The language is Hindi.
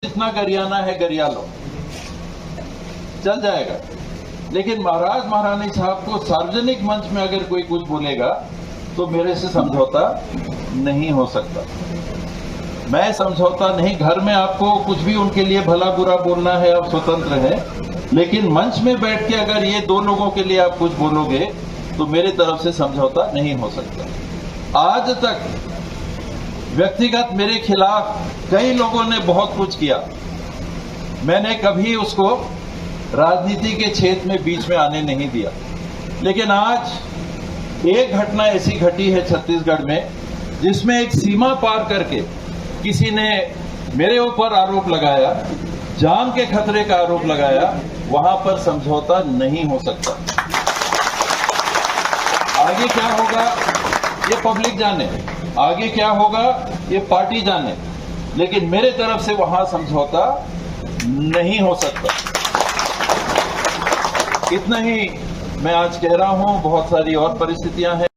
जितना गरियाना है गरिया लो, चल जाएगा। लेकिन महाराज महारानी साहब को सार्वजनिक मंच में अगर कोई कुछ बोलेगा तो मेरे से समझौता नहीं हो सकता। मैं समझौता नहीं, घर में आपको कुछ भी उनके लिए भला बुरा बोलना है, आप स्वतंत्र हैं, लेकिन मंच में बैठ के अगर ये दो लोगों के लिए आप कुछ बोलोगे तो मेरी तरफ से समझौता नहीं हो सकता। आज तक व्यक्तिगत मेरे खिलाफ कई लोगों ने बहुत कुछ किया, मैंने कभी उसको राजनीति के क्षेत्र में बीच में आने नहीं दिया। लेकिन आज एक घटना ऐसी घटी है छत्तीसगढ़ में जिसमें एक सीमा पार करके किसी ने मेरे ऊपर आरोप लगाया, जान के खतरे का आरोप लगाया, वहां पर समझौता नहीं हो सकता। आगे क्या होगा ये पब्लिक जाने, आगे क्या होगा ये पार्टी जाने, लेकिन मेरे तरफ से वहां समझौता नहीं हो सकता। इतना ही मैं आज कह रहा हूं, बहुत सारी और परिस्थितियां हैं।